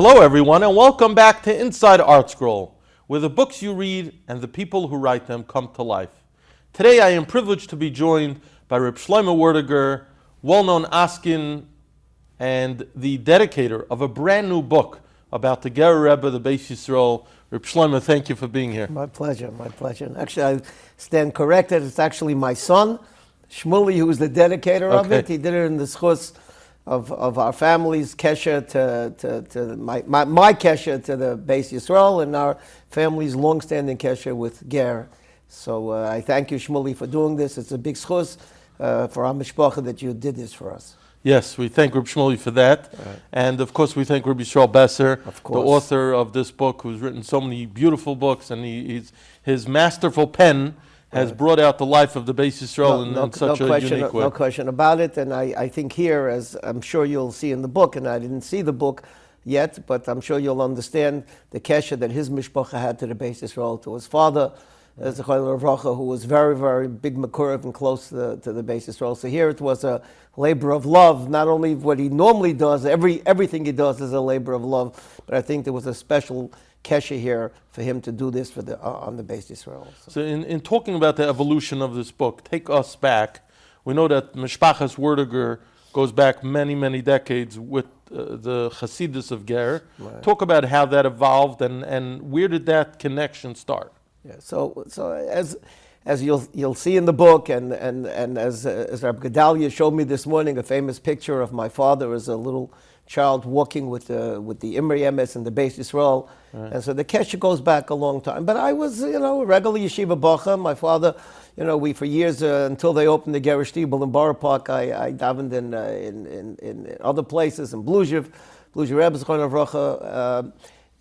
Hello everyone, and welcome back to Inside ArtScroll, where the books you read and the people who write them come to life. Today I am privileged to be joined by Shlomo Werdiger, well-known Askin and the dedicator of a brand new book about the Gerrer Rebbe, the Beis Yisroel. Shlomo, thank you for being here. My pleasure, my pleasure. Actually, I stand corrected. It's actually my son, Shmuley, who is the dedicator of it. He did it in the schus of our family's kesher to my kesher to the Beis Yisroel, and our family's long-standing kesher with Gerrer. So I thank you, Shmuley, for doing this. It's a big schus for our mishpacha that you did this for us. Yes, we thank Reb Shmuley for that. Right. And of course we thank Rav Yisroel Alter, the author of this book, who's written so many beautiful books, and his masterful pen has brought out the life of the Beis Yisroel in such a unique way. No question about it, and I think here, as I'm sure you'll see in the book, and I didn't see the book yet, but I'm sure you'll understand the kesher that his mishpacha had to the Beis Yisroel, to his father, who was very, very big makurev and close to the Beis Yisroel. So here it was a labor of love, not only what he normally does, everything he does is a labor of love, but I think there was a special kesher here for him to do this on the Beis Yisroel. So in talking about the evolution of this book, take us back. We know that Mishpachas Werdiger goes back many, many decades with the chassidus of Gerrer. Right. Talk about how that evolved and where did that connection start? Yeah, so as you'll see in the book, and as Rabbi Gedalia showed me this morning, a famous picture of my father as a little child walking with the Imri Emes and the Beis Yisroel, right. And so the kesher goes back a long time. But I was, a regular yeshiva bacha. My father, we for years until they opened the Gerrer Shtibel in Borough Park, I davened in other places in Bluziv Rebbe's Racha.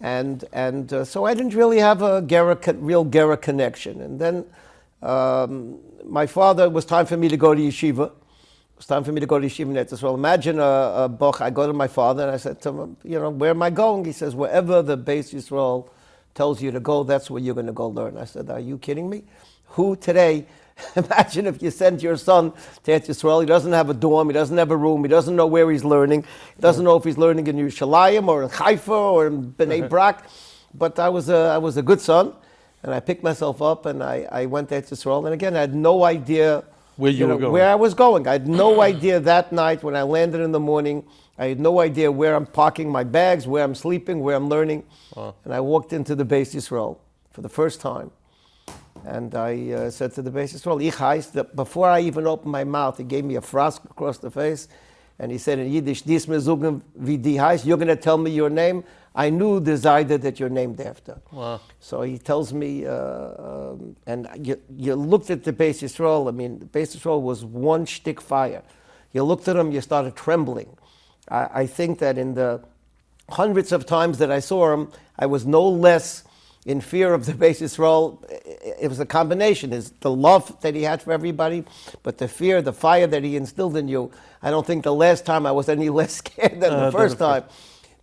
And so I didn't really have a real Gerrer connection. And then my father, it was time for me to go to yeshiva. It was time for me to go to yeshiva in Eretz Yisrael. Imagine a boch. I go to my father and I said to him, where am I going? He says, wherever the Beis Yisroel tells you to go, that's where you're going to go learn. I said, are you kidding me? Who today? Imagine if you sent your son to Eretz Yisrael. He doesn't have a dorm. He doesn't have a room. He doesn't know where he's learning. He doesn't know if he's learning in Yerushalayim or in Haifa or in Bnei Brak. But I was a good son, and I picked myself up and I went to Eretz Yisrael. And again, I had no idea where I was going. I had no idea that night when I landed in the morning. I had no idea where I'm parking my bags, where I'm sleeping, where I'm learning. And I walked into the Beis Yisroel for the first time. And I said to the Beis Yisroel, Ich heißt, before I even opened my mouth, he gave me a frost across the face. And he said in Yiddish, Dies mir sagen, wie die heißt, you're going to tell me your name. I knew the Zayda that you're named after. Wow. So he tells me, and you looked at the Beis Yisroel. I mean, the Beis Yisroel was one shtick fire. You looked at him, you started trembling. I think that in the hundreds of times that I saw him, I was no less in fear of the Beis Yisroel. It was a combination. It's the love that he had for everybody, but the fear, the fire that he instilled in you. I don't think the last time I was any less scared than the first time.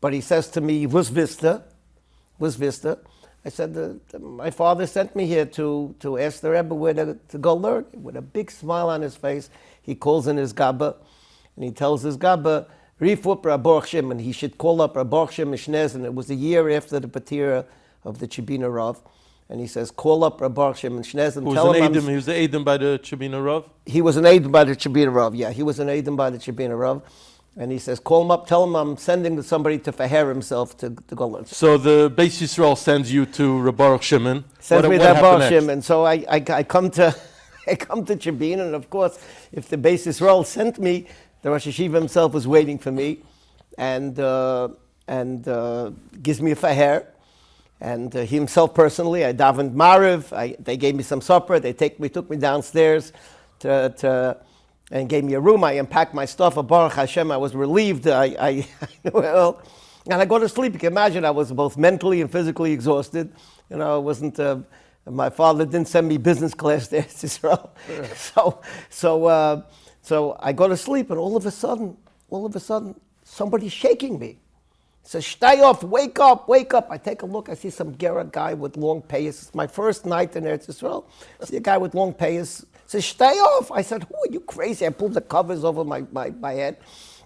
But he says to me, was Vista? I said, my father sent me here to ask the Rebbe where to go learn. With a big smile on his face, he calls in his Gabba, and he tells his Gabba, Rifut Rabor Shimon, he should call up Rabor Shimon Shnez, and it was a year after the Patira of the Chibina Rav. And he says, call up Rabor Shimon Shnez and tell him he was the Eidim by the Chibina Rav? He was an Eidim by the Chibina Rav, yeah. He was an Eidim by the Chibina Rav. And he says, call him up, tell him I'm sending somebody to faher himself to go learn. So the Beis Yisroel sends you to Rabor Shimon. Sends me to Rabor Shimon. So I come to Chibina, and of course, if the Beis Yisroel sent me, the Rosh Hashiva himself was waiting for me, and gives me a faher. And he himself personally, I davened Mariv. They gave me some supper. They took me downstairs and gave me a room. I unpacked my stuff. Baruch Hashem, I was relieved. And I go to sleep. You can imagine I was both mentally and physically exhausted. I wasn't. My father didn't send me business class to Israel. So I go to sleep, and all of a sudden, somebody's shaking me. Says, stay off, wake up. I take a look, I see some Gerrer guy with long payas. It's my first night in Eretz Yisrael. I see a guy with long payas. Says, stay off. I said, who are you crazy? I pulled the covers over my head.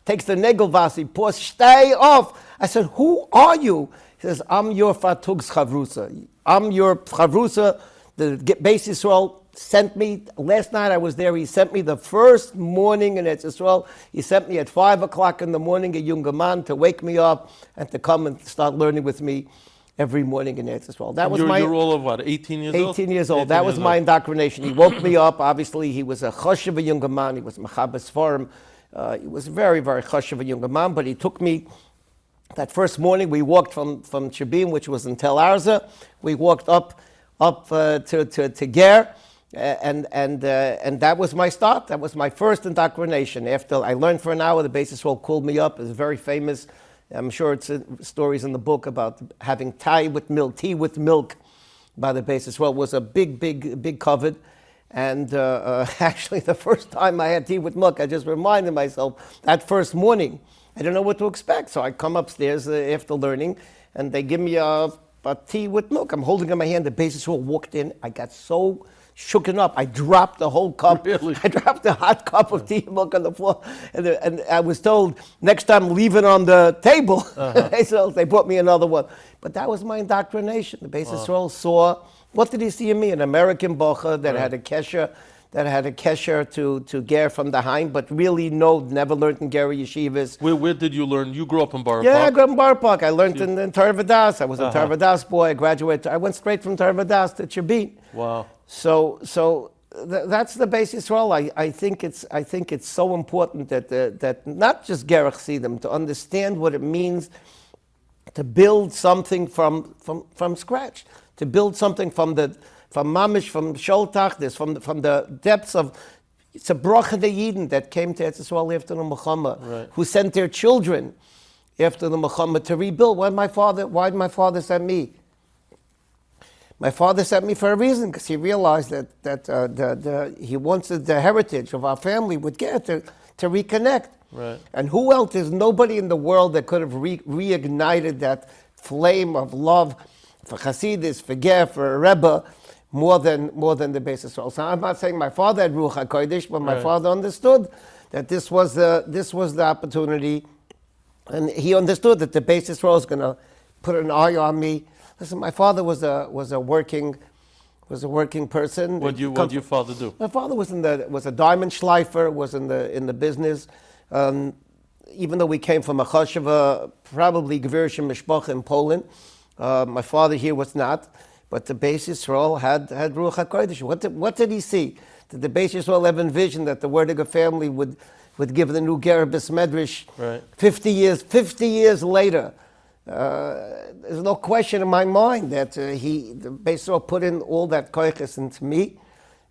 takes the Negelvas, he pours, stay off. I said, who are you? He says, I'm your Fatug's Chavrusa. I'm your Chavrusa. The Beis Yisroel sent me, last night I was there, he sent me the first morning in Eretz Yisrael. He sent me at 5 o'clock in the morning, a younger man, to wake me up and to come and start learning with me every morning in Eretz Yisrael. That was you're all of what, 18 years old? 18 years old. That was my indoctrination. He woke me up. Obviously, he was a chashiv younger man. He was Machabes Forum. He was very, very chashiv younger man, but he took me. That first morning, we walked from Chibim, which was in Tel Arza. We walked up to Gerrer. And that was my start. That was my first indoctrination. After I learned for an hour, the Beis Yisroel called me up. It's very famous. I'm sure it's stories in the book about having tea with milk by the Beis Yisroel. Was a big covet. And actually, the first time I had tea with milk, I just reminded myself that first morning, I didn't know what to expect. So I come upstairs after learning, and they give me a tea with milk. I'm holding it in my hand. The Beis Yisroel walked in. I got so shooken up. I dropped the whole cup. Really? I dropped the hot cup of tea and milk on the floor. And I was told, next time leave it on the table. So they brought me another one. But that was my indoctrination. The Beis Yisroel saw, what did he see in me? An American bocha that had a kesher, to Gerrer from the Heim, but really never learned in Gerrer yeshivas. Where did you learn? You grew up in Bar Park? Yeah, I grew up in Bar Park. I learned in Torah Vadas. I was a Torah Vadas boy. I graduated. I went straight from Torah Vadas to Chabit. Wow. So that's the Beis Yisroel. I think it's so important that not just Gerrer chassidim, to understand what it means to build something from scratch, to build something from Mamish, from Sholtach, from the depths of. It's a bracha de Yidden that came to Eretz Yisrael after the Milchama, who sent their children after the Milchama to rebuild. Why did my father send me? My father sent me for a reason, because he realized that he wanted the heritage of our family with Gerrer to reconnect. Right. And who else? There's nobody in the world that could have reignited that flame of love for chassidus, for Gerrer, for a Rebbe, more than the Beis Yisroel. So I'm not saying my father had Ruach HaKodesh, but my father understood that this was the opportunity, and he understood that the Beis Yisroel is going to put an eye on me. Listen, my father was a working person. What did your father do? My father was a diamond schleifer, was in the business. Even though we came from a chashiva, probably Gewirshim Mishpacha in Poland, my father here was not. But the Beis Yisroel had Ruach HaKodesh. What did he see? Did the Beis Yisroel have envisioned that the Werdiger family would give the new Gerrer Bis Medrash 50 years later? There's no question in my mind that the Beis Yisroel put in all that koiches into me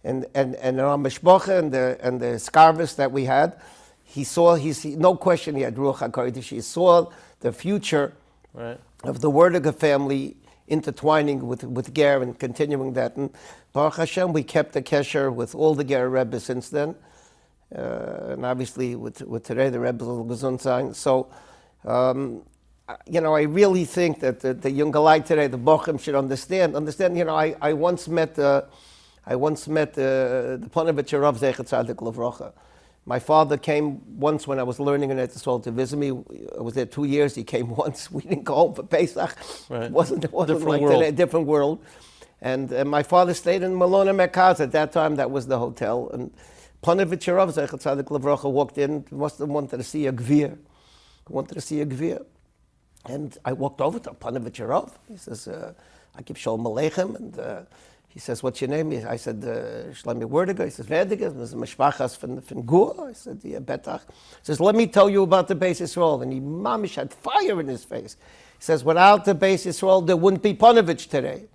and our mishpacha and the scarvis that we had. He no question he had Ruach HaKodesh. He saw the future of the Werdiger family intertwining with Gerrer and continuing that. And Baruch Hashem, we kept the kesher with all the Gerrer Rebbe since then. And obviously with today, the Rebbe will gesund sein. So, I really think that the young Galai today, the Bochum, should understand. I once met the Ponevezher Rav Zecher Tzadik Levrocha. My father came once when I was learning in Eretz Yisrael to visit me. I was there 2 years. He came once. We didn't go home for Pesach. It wasn't different like world. today, different world. And my father stayed in Malona Merkaz. At that time, that was the hotel. And Ponevezher Rav Zecher Tzadik Levrocha walked in. Must have wanted to see a gvir. And I walked over to Ponevezher Rav. He says, I keep Shalom Aleichem. And he says, what's your name? I said, Shlomo Werdiger. He says, Werdiger. This is Mishpachas from Gur. I said, yeah, betach. He says, let me tell you about the Beis Yisroel. And he mamish had fire in his face. He says, without the Beis Yisroel, there wouldn't be Ponevezher today.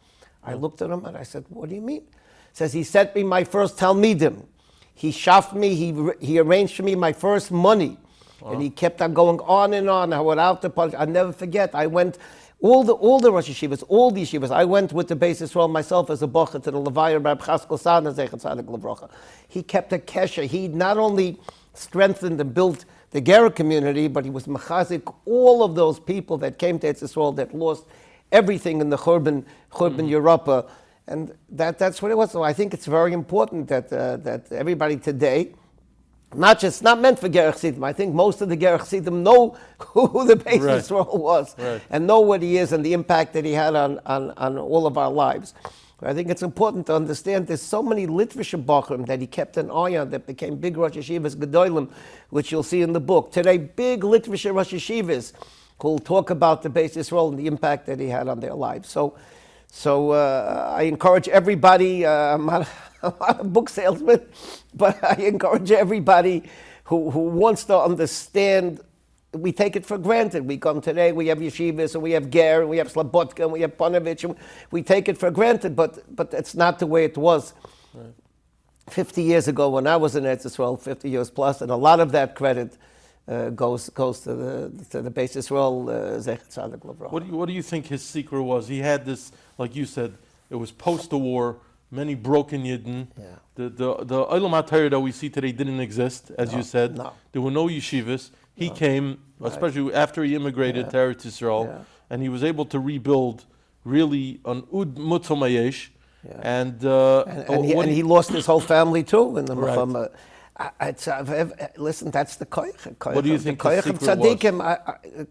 I looked at him and I said, what do you mean? He says, he sent me my first Talmidim. He shaft me, he arranged for me my first money. And he kept on going on and on. Without the Ponevezher, I'll never forget. I went, all the Rosh Yeshivas, all the Yeshivas, I went with the Beis Yisroel myself as a bocha to the Levaya Rab Chaskel Sadna Zecher Tzadik Levrocha. He kept a kesher. He not only strengthened and built the Gerrer community, but he was mechazik all of those people that came to Eretz Yisrael that lost everything in the Churban Europa. And that's what it was. So I think it's very important that everybody today not meant for Gerrer chassidim. I think most of the Gerrer chassidim know who the Beis Yisroel was, and know what he is and the impact that he had on all of our lives. I think it's important to understand there's so many Litvische Bachrim that he kept an eye on that became big Rosh Yeshivas Gedolim, which you'll see in the book. Today, big Litvische Rosh Yeshivas who will talk about the Beis Yisroel and the impact that he had on their lives. So I encourage everybody, I'm not a book salesman, but I encourage everybody who wants to understand. We take it for granted. We come today, we have yeshivas, and we have Gerrer, and we have Slabotka, and we have Ponovich, and we take it for granted, but it's not the way it was 50 years ago when I was in Eretz Yisrael, 50 years plus, and a lot of that credit goes to the Beis Yisroel, Zecher Tzadik Livracha. What do you think his secret was? He had this, like you said, it was post the war, many broken Yidden. Yeah. The Olam HaTorah that we see today didn't exist, as you said. No. There were no yeshivas. He came, especially after he immigrated to Eretz Yisrael, and he was able to rebuild really an Ud Mutzomayesh. And he lost his whole family too in the Muhammad. Listen, that's the koyach. What do you think the koyach of secret tzaddikim?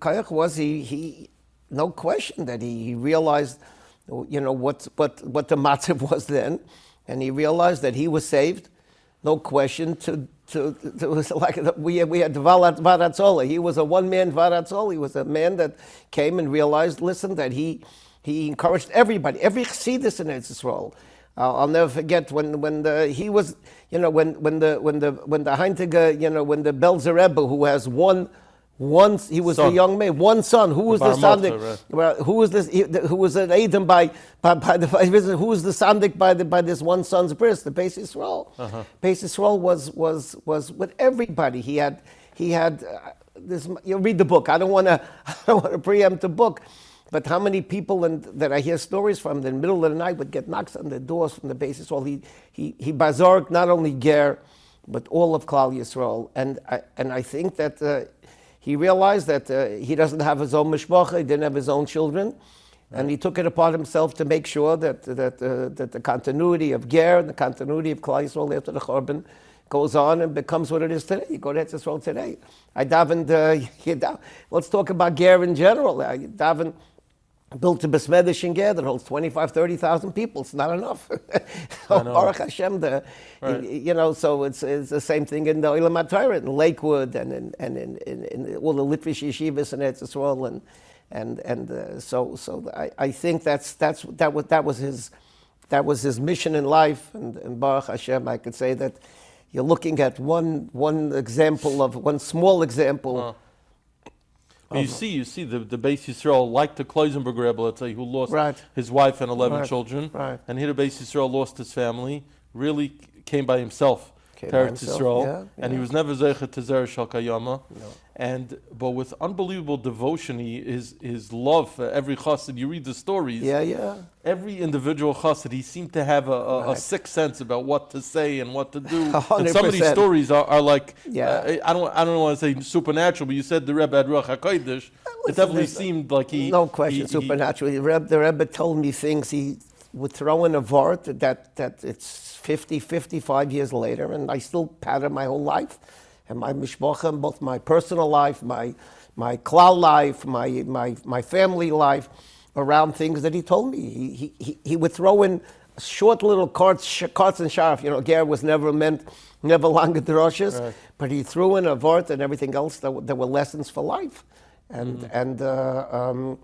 Koyach was he no question that he realized, what the matzav was then, and he realized that he was saved, no question. Like we had Varatzola. He was a one-man Varatzola. He was a man that came and realized, listen, that he encouraged everybody, every chassidus in Eretz Yisrael. I'll never forget when the Heintige, when the Belzer Rebbe, who has he was a young man, one son. Who was the sandik? Who was this? Who was an Adam by who was the sandik by this one son's bris? The Beis Yisroel. Beis Yisroel was with everybody. He had this. You read the book. I don't want to preempt the book. But how many people that I hear stories from, that in the middle of the night would get knocks on the doors from the Beis Yisroel. He bazarked not only Gerrer, but all of Klal Yisrael. And I think that he realized that he doesn't have his own mishpacha, he didn't have his own children, and he took it upon himself to make sure that the continuity of Gerrer, the continuity of Klal Yisrael after the Churban goes on and becomes what it is today. You go to Eretz Yisrael today. I davened, let's talk about Gerrer in general. I davened, built a Besmedish in Gerrer that holds 25,000, 30,000 people. It's not enough. So Baruch Hashem, so it's the same thing in the Olam HaTorah, in Lakewood, and in all the Litvish yeshivas in Eretz Yisrael, so I think that was his mission in life, and Baruch Hashem, I could say that you're looking at one small example. You see the Beis Yisroel, like the Kloisenberg Rebbe, let's say, who lost his wife and 11 children, and here the Beis Yisroel lost his family, really came by himself to Eretz Yisrael, and he was never Zeicha to Zera Shel Kayama. But with unbelievable devotion, his love for every chassid, you read the stories, every individual chassid, he seemed to have a sixth sense about what to say and what to do. 100%. And some of these stories are like, I don't want to say supernatural, but you said the Rebbe had Ruach HaKodesh. It definitely seemed like he... No question, supernatural. The Rebbe told me things he would throw in a vart that it's 50, 55 years later, and I still pattern my whole life. And my mishpacha, both my personal life, my klal life, my family life, around things that he told me. He would throw in short little carts and sharf. Gerrer was never longer droshes, but he threw in a vart and everything else that were lessons for life. There's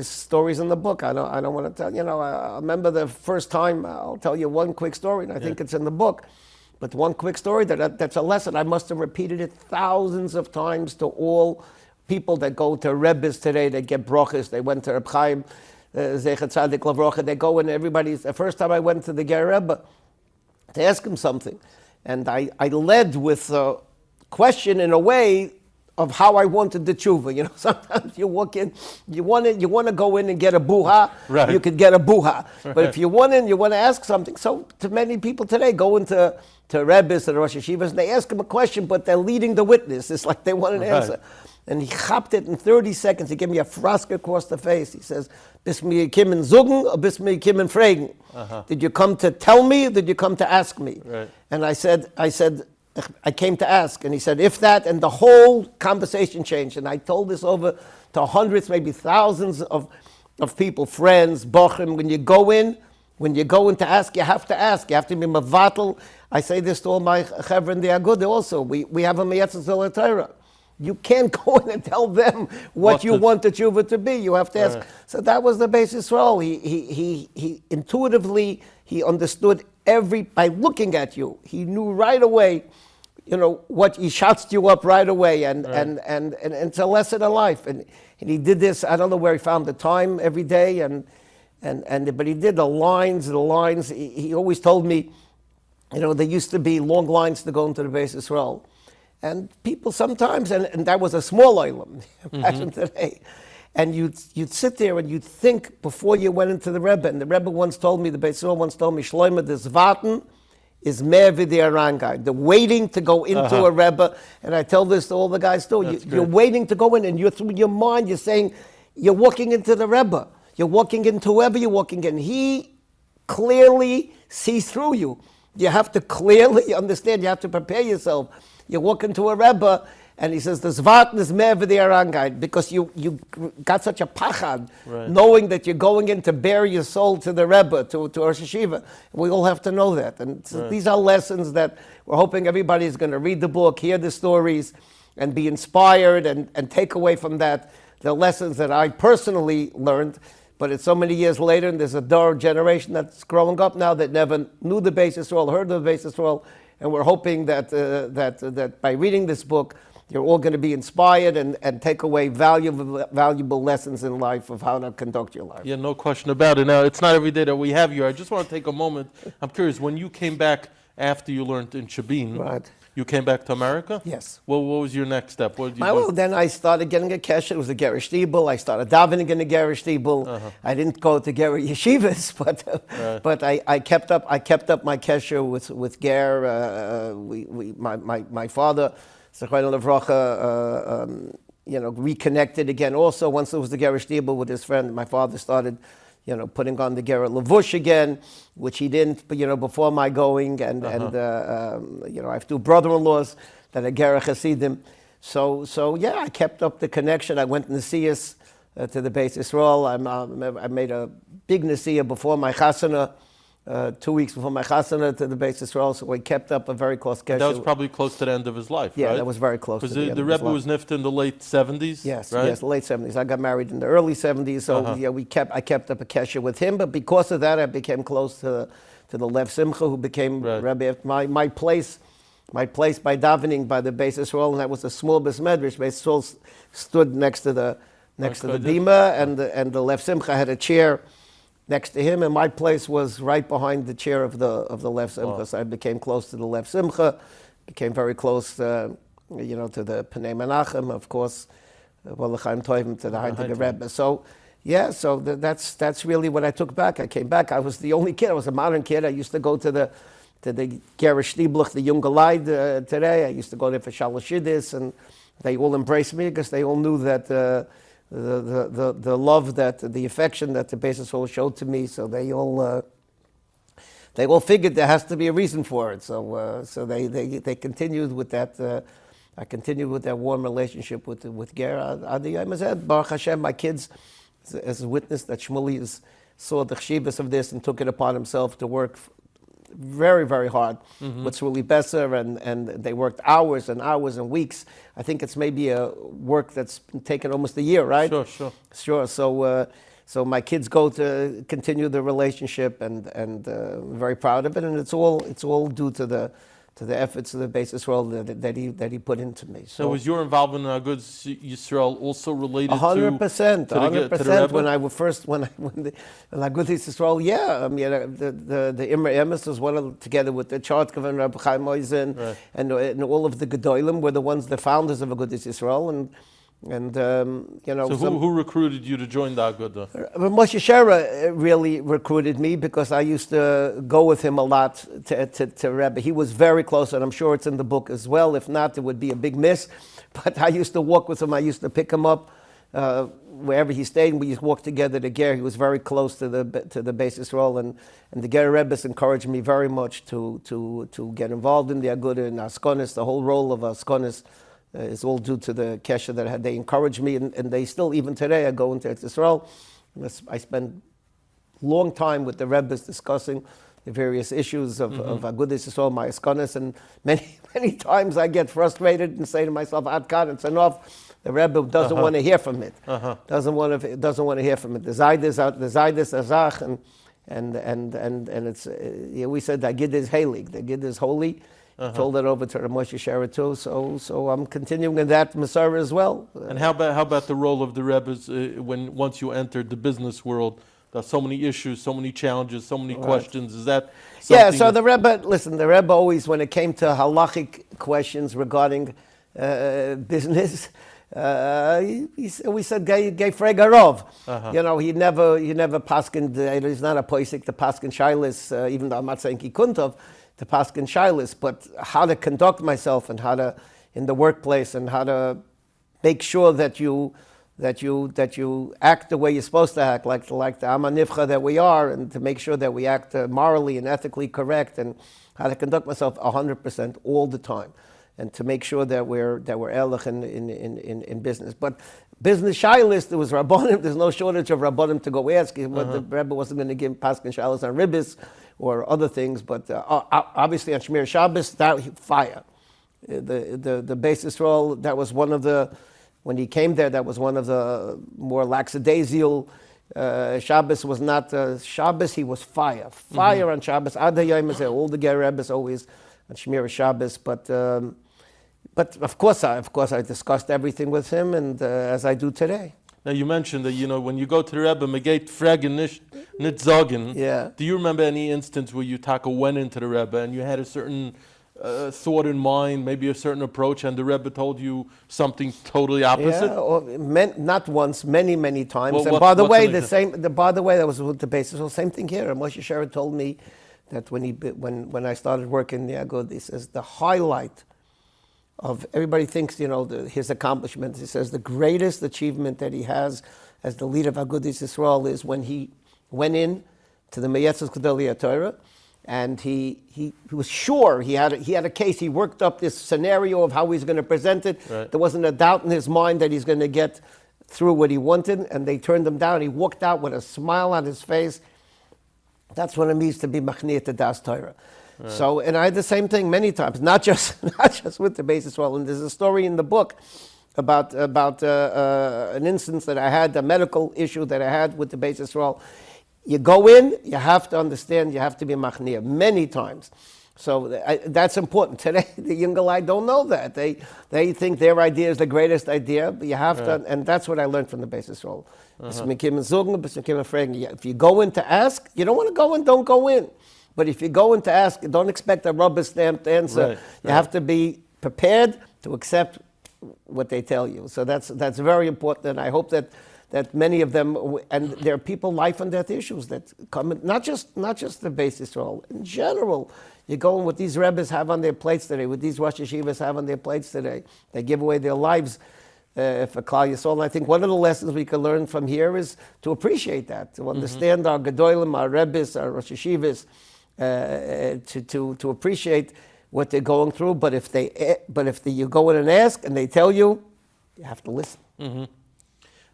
stories in the book. I don't want to tell. I remember the first time. I'll tell you one quick story, and I think it's in the book. But one quick story, that's a lesson. I must have repeated it thousands of times to all people that go to Rebbes today, that get brochas. They went to Reb Chaim, Zecher Tzadik Livracha. They go and the first time I went to the Gerrer Rebbe to ask him something. And I led with a question in a way of how I wanted the tshuva. Sometimes you walk in, you want to go in and get a buha, you could get a buha. But if you want to ask something. So to many people today go into Rebbes and Rosh Yeshivas, and they ask him a question, but they're leading the witness. It's like they want an answer. And he chopped it in 30 seconds. He gave me a frask across the face. He says, "Bist mir gekommen zugen, or bist mir gekommen fragen? Did you come to tell me, or did you come to ask me?" And I said, I came to ask, and he said, if that, and the whole conversation changed. And I told this over to hundreds, maybe thousands of people, friends, bochim. When you go in to ask, you have to ask. You have to be mavatal. I say this to all my chaver in the Agudah also. We have a miraculously Torah. You can't go in and tell them what you want the tshuva to be. You have to ask. Right. So that was the Beis Yisroel. He intuitively, he understood by looking at you. He knew right away, what he shuts you up right away, and it's a lesson in life. And he did this. I don't know where he found the time every day, but he did the lines. He always told me, there used to be long lines to go into the Beis Yisroel. And people sometimes, and that was a small olam, imagine today. And you'd sit there and you'd think before you went into the Rebbe. And the Rebbe once told me, the Beis Yisroel once told me, Shlomo, this Vaten is mehr wie der Rangai. The waiting to go into a Rebbe. And I tell this to all the guys too. You're waiting to go in, and you're through your mind, you're saying, you're walking into the Rebbe. You're walking into whoever you're walking in. He clearly sees through you. You have to clearly understand. You have to prepare yourself. You walk into a Rebbe, and he says, "This Vaten is mehr wie der Rangai," because you got such a pachad, knowing that you're going in to bear your soul to the Rebbe, to Rosh Hashiva. We all have to know that. And these are lessons that we're hoping everybody is going to read the book, hear the stories, and be inspired and take away from that the lessons that I personally learned. But it's so many years later, and there's a Dor generation that's growing up now that never knew the Beis Yisroel, heard of the Beis Yisroel. And we're hoping that by reading this book, you're all going to be inspired and take away valuable lessons in life of how to conduct your life. Yeah, no question about it. Now, it's not every day that we have you. I just want to take a moment. I'm curious, when you came back after you learned in Shabin, you came back to America? Yes. Well, what was your next step? What did you do? Well, then I started getting a kesher. It was a Gerrer shtibel. I started davening in the Gerrer shtibel. I didn't go to Gerrer yeshivas, but I kept up my kesher with Ger. My father, Zechariah Levracha, reconnected again. Also, once there was the Gerrer shtibel with his friend, my father started putting on the Gerrer Levush again, which he didn't, before my going, and I have two brother-in-laws that are Gerrer chassidim. So I kept up the connection. I went Nesias to the Beis Yisroel. I made a big Nesiah before my chasana, 2 weeks before my chasana to the Beis Yisroel, so we kept up a very close connection. That was probably close to the end of his life, right? Yeah, that was very close to the end of his life. Because the Rebbe was nifted in the late 70s, yes, right? Yes, the late 70s. I got married in the early 70s, so I kept up a kesher with him, but because of that, I became close to the Lev Simcha, who became Rebbe. My place by davening by the Beis Yisroel, and that was a small Beis Medrash. Beis Yisroel stood next to the bima, and the Lev Simcha had a chair next to him, and my place was right behind the chair of the Lev Simcha. So I became close to the Lev Simcha, became very close, to the Pnei Menachem, of course, L'chaim Tovim, to the Heidegger Rebbe. So that's really what I took back. I came back. I was the only kid. I was a modern kid. I used to go to the Gerrer Shtibluch, the Junge Leid today. I used to go there for chassidus, and they all embraced me because they all knew that the love, the affection that the Beis Yisroel showed to me. So they all figured there has to be a reason for it. So they continued with that. I continued with that warm relationship with Gerrer. Adi Yom Hazeh, Baruch Hashem, my kids, as a witness that Shmuley saw the chshivas of this and took it upon himself to work very, very hard with Shmuley Besser, and they worked hours and hours and weeks. I think it's maybe a work that's been taken almost a year, right? Sure. So my kids go to continue the relationship, and I'm very proud of it, and it's all due to the efforts of the Beis Yisroel that he put into me. So was your involvement in Agudas Yisrael also related 100%, to 100%. When the Agudas Yisrael, the Imre Emes was together with the Chartkov and Rabbi Chaim Oizen, and all of the Gedolim were the ones, the founders of Agudas Yisrael, So who recruited you to join the Agudah? Moshe Shera really recruited me because I used to go with him a lot to Rebbe. He was very close, and I'm sure it's in the book as well. If not, it would be a big miss. But I used to walk with him. I used to pick him up wherever he stayed, we walked together to Gerrer. He was very close to the Beis Yisroel, and the Gerrer Rebbe encouraged me very much to get involved in the Agudah and ArtScroll. The whole role of ArtScroll is all due to the kesher that had. They encouraged me, and they still, even today, I go into Yisroel. I spend long time with the Rebbes discussing the various issues of Agudah Yisroel, my ArtScroll, and many times I get frustrated and say to myself, Ad Kan, it's enough. The Rebbe doesn't want to hear from it. Doesn't want to hear from it. The Zaydis Azach, and it's we said the Gid is heilig. The Gid is holy. Told that over to Rav Moshe Sherer too. So I'm continuing in that Masorah as well. And how about the role of the Rebbes once you entered the business world? There's so many issues, so many challenges, so many questions. Is that something? Yeah, so the Rebbe always, when it came to halachic questions regarding business, we said gay fregarov. You know, he never paskined. He's not a poisik to paskin shilas, even though I'm not saying he couldn't have to paskin shilas, but how to conduct myself and how to in the workplace and how to make sure that you act the way you're supposed to act, like the amanivcha that we are, and to make sure that we act morally and ethically correct, and how to conduct myself 100% all the time, and to make sure that we're ehrlich in business. But business shilas, there was rabbanim. There's no shortage of rabbanim to go ask. But the Rebbe wasn't going to give paskin shilas on ribbis or other things. But obviously on Shmir Shabbos, that fire. The Beis Yisroel, that was one of the. When he came there, that was one of the more lackadaisical. Shabbos was not Shabbos. He was fire on Shabbos. Ad hayom is all the Gerrer Rebbes always on Shmir Shabbos. But of course I discussed everything with him, and as I do today. Now you mentioned that when you go to the Rebbe, megate fragen nit zagen. Yeah. Do you remember any instance where you went into the Rebbe and you had a certain thought in mind, maybe a certain approach, and the Rebbe told you something totally opposite? Yeah, not once, many times. Well, and by the way, that was with the Beis Yisroel. Same thing here. Moshe Sherer told me that when I started working in the Agud, he says the highlight of everybody thinks his accomplishments. He says the greatest achievement that he has as the leader of Agudah Yisroel is when he went in to the Meyetzes Gedolei Torah. And he was sure he had a case. He worked up this scenario of how he's going to present it. Right. There wasn't a doubt in his mind that he's going to get through what he wanted, and they turned him down. He walked out with a smile on his face. That's what it means to be machniyat to das Torah. Right. So, and I had the same thing many times, not just with the Beis Yisroel. And there's a story in the book about an instance that I had, a medical issue that I had with the Beis Yisroel. You go in, you have to understand, you have to be machniyah many times. So that's important. Today, the younger guys don't know that. They think their idea is the greatest idea, but you have to, and that's what I learned from the Beis Yisroel. If you go in to ask, you don't want to go in, don't go in. But if you go in to ask, don't expect a rubber stamped answer. Right. You have to be prepared to accept what they tell you. So that's very important, and I hope that many of them, and there are people, life and death issues that come, not just the Beis Yisroel, in general. You go in what these Rebbes have on their plates today, what these Rosh Yeshivas have on their plates today. They give away their lives for Klal Yisrael. And I think one of the lessons we can learn from here is to appreciate that, to understand our Gedolim, our Rebbes, our Rosh Yeshivas, to appreciate what they're going through. But if you go in and ask and they tell you, you have to listen. Mm-hmm.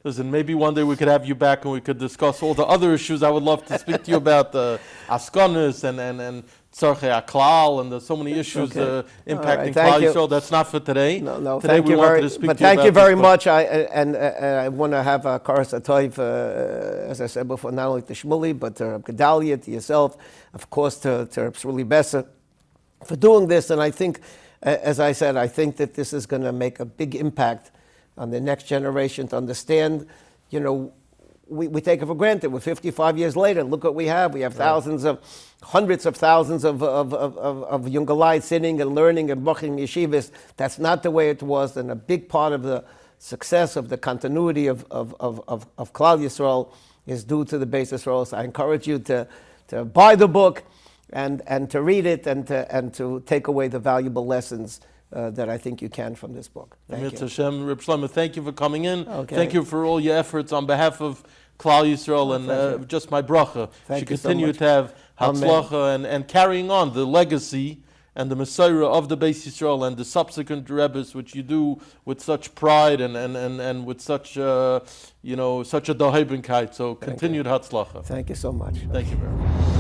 Listen, maybe one day we could have you back and we could discuss all the other issues. I would love to speak to you about the Askonis and Tzarchei HaKlal, and there's so many issues impacting Klal Yisrael. That's not for today. No, today thank you very much. I want to have a Karas Atoiv, as I said before, not only to Shmuley, but to Gedalia, to yourself, of course, to Shmuley Besser, for doing this. And I think, as I said, I think that this is going to make a big impact on the next generation to understand, we take it for granted. We're 55 years later. Look what we have. We have hundreds of thousands of young guys sitting and learning and baching yeshivas. That's not the way it was. And a big part of the success of the continuity of Klal Yisrael is due to the Beis Yisroel. So I encourage you to buy the book and to read it and to take away the valuable lessons that I think you can from this book. Thank you. Hashem, Reb Shlomo, thank you for coming in. Okay. Thank you for all your efforts on behalf of Klal Yisrael, and just my bracha. Thank Should you so continue much. to have Amen. hatzlacha and carrying on the legacy and the Messiah of the Beis Yisroel and the subsequent Rebbes, which you do with such pride and with such such a dahibenkeit. So continued hatzlacha. Thank you so much. Thank you very much.